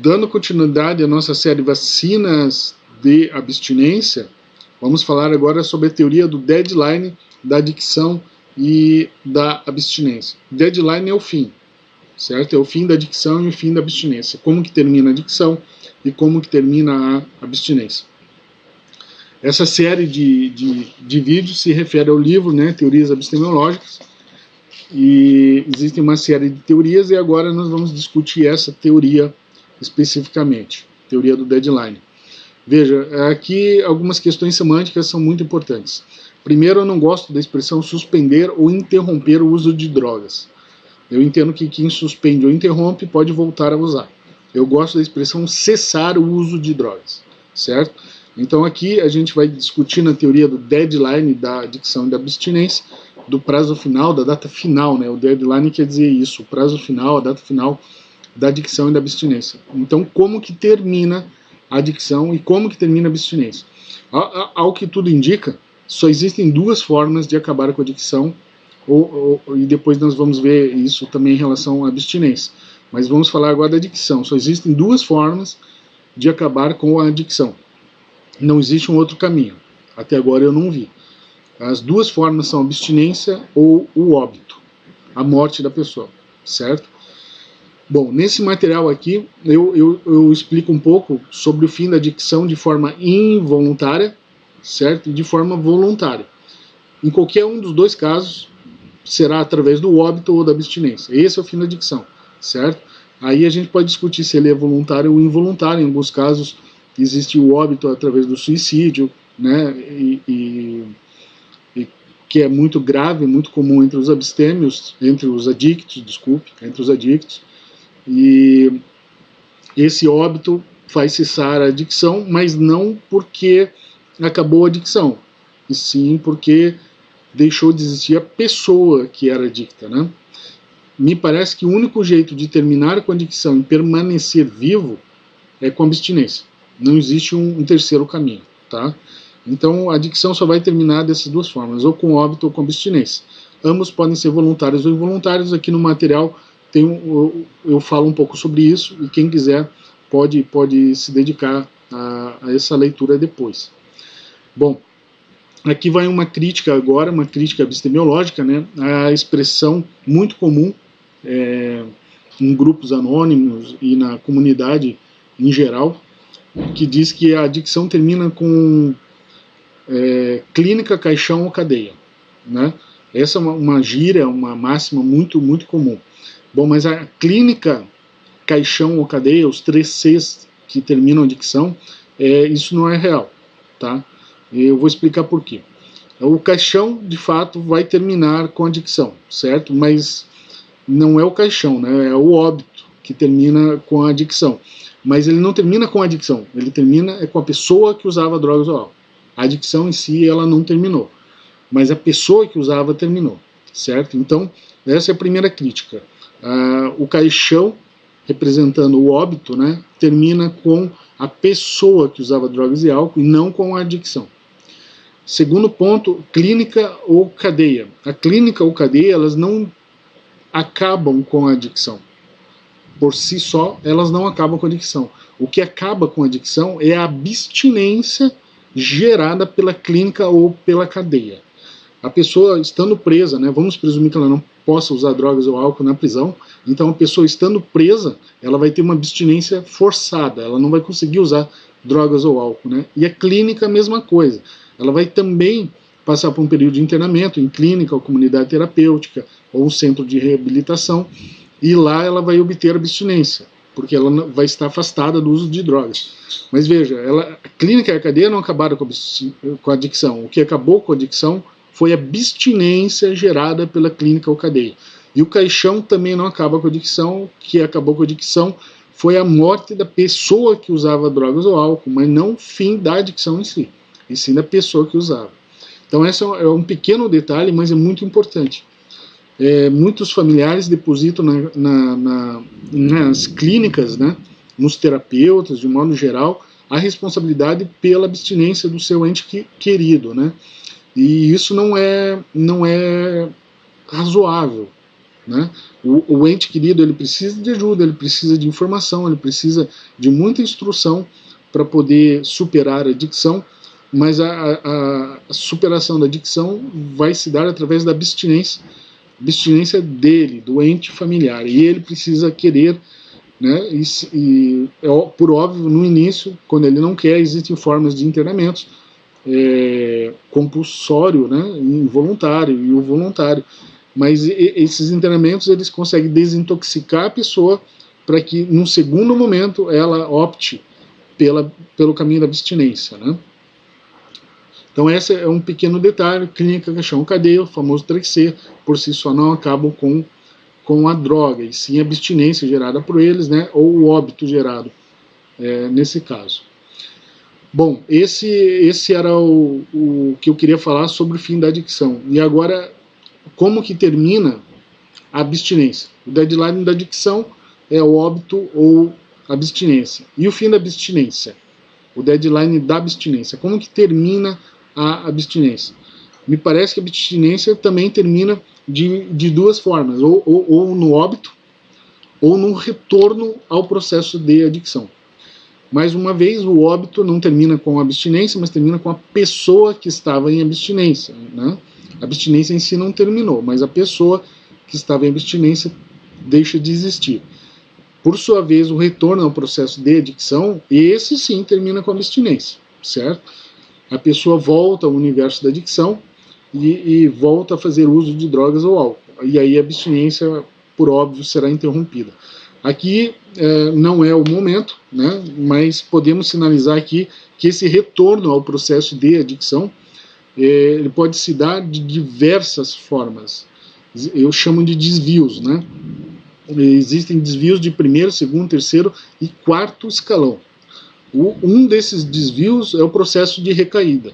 Dando continuidade à nossa série Vacinas de Abstinência, vamos falar agora sobre a teoria do deadline, da adicção e da abstinência. Deadline é o fim, certo? É o fim da adicção e o fim da abstinência. Como que termina a adicção e como que termina a abstinência. Essa série de vídeos se refere ao livro, né, Teorias Epistemológicas, e existe uma série de teorias e agora nós vamos discutir essa teoria especificamente, teoria do deadline. Veja, aqui algumas questões semânticas são muito importantes. Primeiro, eu não gosto da expressão suspender ou interromper o uso de drogas. Eu entendo que quem suspende ou interrompe pode voltar a usar. Eu gosto da expressão cessar o uso de drogas, certo? Então aqui a gente vai discutir na teoria do deadline, da adicção e da abstinência, do prazo final, da data final, né? O deadline quer dizer isso, o prazo final, a data final da adicção e da abstinência. Então, como que termina a adicção e como que termina a abstinência? Ao que tudo indica, só existem duas formas de acabar com a adicção, e depois nós vamos ver isso também em relação à abstinência. Mas vamos falar agora da adicção. Só existem duas formas de acabar com a adicção. Não existe um outro caminho. Até agora eu não vi. As duas formas são a abstinência ou o óbito, a morte da pessoa, certo? Bom, nesse material aqui eu explico um pouco sobre o fim da adicção de forma involuntária, certo? E de forma voluntária. Em qualquer um dos dois casos, será através do óbito ou da abstinência. Esse é o fim da adicção, certo? Aí a gente pode discutir se ele é voluntário ou involuntário. Em alguns casos existe o óbito através do suicídio, né? Que é muito grave, muito comum entre os abstêmios, entre os adictos. E esse óbito faz cessar a adicção, mas não porque acabou a adicção, e sim porque deixou de existir a pessoa que era adicta, né? Me parece que o único jeito de terminar com a adicção e permanecer vivo é com a abstinência. Não existe um terceiro caminho, tá? Então a adicção só vai terminar dessas duas formas, ou com óbito ou com abstinência. Ambos podem ser voluntários ou involuntários. Aqui no material eu falo um pouco sobre isso, e quem quiser pode se dedicar a essa leitura depois. Bom, aqui vai uma crítica agora, uma crítica epistemológica, né? A expressão muito comum em grupos anônimos e na comunidade em geral, que diz que a adicção termina com clínica, caixão ou cadeia, né? Essa é uma gíria, uma máxima muito, muito comum. Bom, mas a clínica, caixão ou cadeia, os 3 Cs que terminam a adicção, isso não é real, tá? Eu vou explicar por quê. O caixão, de fato, vai terminar com a adicção, certo? Mas não é o caixão, né? É o óbito que termina com a adicção. Mas ele não termina com a adicção, ele termina com a pessoa que usava drogas ou álcool. A adicção em si, ela não terminou, mas a pessoa que usava terminou, certo? Então, essa é a primeira crítica. O caixão, representando o óbito, né, termina com a pessoa que usava drogas e álcool e não com a adicção. Segundo ponto, clínica ou cadeia. A clínica ou cadeia, elas não acabam com a adicção. Por si só, elas não acabam com a adicção. O que acaba com a adicção é a abstinência gerada pela clínica ou pela cadeia. A pessoa estando presa, né, vamos presumir que ela não possa usar drogas ou álcool na prisão, então a pessoa estando presa, ela vai ter uma abstinência forçada, ela não vai conseguir usar drogas ou álcool, né? E a clínica a mesma coisa, ela vai também passar por um período de internamento em clínica ou comunidade terapêutica ou um centro de reabilitação, e lá ela vai obter abstinência, porque ela vai estar afastada do uso de drogas. Mas veja, a clínica e a cadeia não acabaram com a adicção. O que acabou com a adicção foi a abstinência gerada pela clínica ou cadeia. E o caixão também não acaba com a adicção. O que acabou com a adicção foi a morte da pessoa que usava drogas ou álcool, mas não o fim da adicção em si, e sim da pessoa que usava. Então esse é um pequeno detalhe, mas é muito importante. Muitos familiares depositam nas clínicas, né, nos terapeutas, de modo geral, a responsabilidade pela abstinência do seu ente querido, né? E isso não é razoável, né? O ente querido, ele precisa de ajuda, ele precisa de informação, ele precisa de muita instrução para poder superar a adicção, mas a superação da adicção vai se dar através da abstinência dele, do ente familiar, e ele precisa querer, né? Por óbvio, no início, quando ele não quer, existem formas de internamentos, compulsório, né, involuntário e o voluntário, mas esses internamentos eles conseguem desintoxicar a pessoa para que num segundo momento ela opte pelo caminho da abstinência, né? Então esse é um pequeno detalhe. Clínica, caixão, cadeia, o famoso 3C, por si só não acabam com a droga, e sim a abstinência gerada por eles, né, ou o óbito gerado nesse caso. Bom, esse era o que eu queria falar sobre o fim da adicção. E agora, como que termina a abstinência? O deadline da adicção é o óbito ou abstinência. E o fim da abstinência? O deadline da abstinência. Como que termina a abstinência? Me parece que a abstinência também termina de duas formas, ou no óbito, ou no retorno ao processo de adicção. Mais uma vez, o óbito não termina com a abstinência, mas termina com a pessoa que estava em abstinência, né? A abstinência em si não terminou, mas a pessoa que estava em abstinência deixa de existir. Por sua vez, o retorno ao processo de adicção, esse sim termina com a abstinência, certo? A pessoa volta ao universo da adicção e volta a fazer uso de drogas ou álcool. E aí a abstinência, por óbvio, será interrompida. Aqui não é o momento, né, mas podemos sinalizar aqui que esse retorno ao processo de adicção ele pode se dar de diversas formas. Eu chamo de desvios, né? Existem desvios de primeiro, segundo, terceiro e quarto escalão. Um desses desvios é o processo de recaída.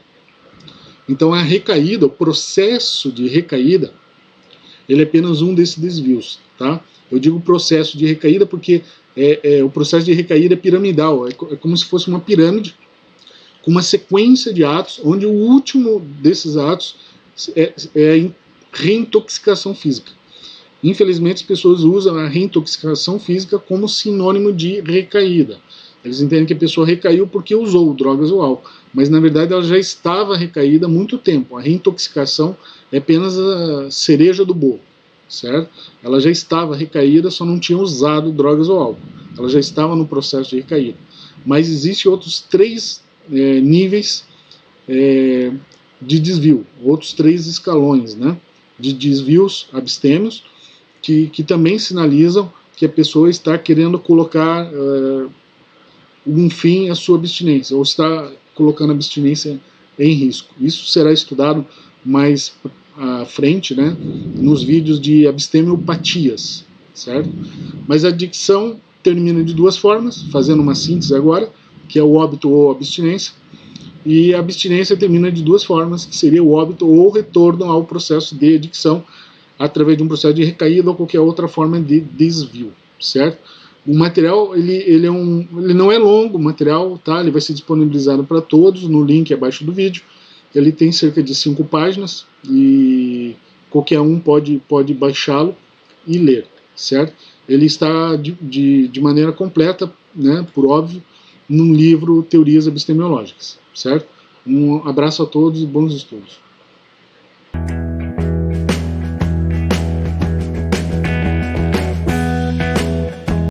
Então a recaída, o processo de recaída, ele é apenas um desses desvios, tá? Eu digo processo de recaída porque o processo de recaída é piramidal, é como se fosse uma pirâmide com uma sequência de atos, onde o último desses atos é a reintoxicação física. Infelizmente, as pessoas usam a reintoxicação física como sinônimo de recaída. Eles entendem que a pessoa recaiu porque usou drogas ou álcool, mas na verdade ela já estava recaída há muito tempo. A reintoxicação é apenas a cereja do bolo, certo? Ela já estava recaída, só não tinha usado drogas ou álcool. Ela já estava no processo de recaída. Mas existem outros 3 níveis de desvio, outros 3 escalões, né, de desvios abstêmios, que também sinalizam que a pessoa está querendo colocar um fim à sua abstinência, ou está colocando a abstinência em risco. Isso será estudado mais à frente, né, nos vídeos de abstemiopatias, certo? Mas a adicção termina de 2 formas, fazendo uma síntese agora, que é o óbito ou abstinência, e a abstinência termina de 2 formas, que seria o óbito ou o retorno ao processo de adicção, através de um processo de recaída ou qualquer outra forma de desvio, certo? O material, ele não é longo, o material, tá? Ele vai ser disponibilizado para todos no link abaixo do vídeo. Ele tem cerca de 5 páginas e qualquer um pode baixá-lo e ler, certo? Ele está de maneira completa, né, por óbvio, num livro Teorias Epistemológicas, certo? Um abraço a todos e bons estudos.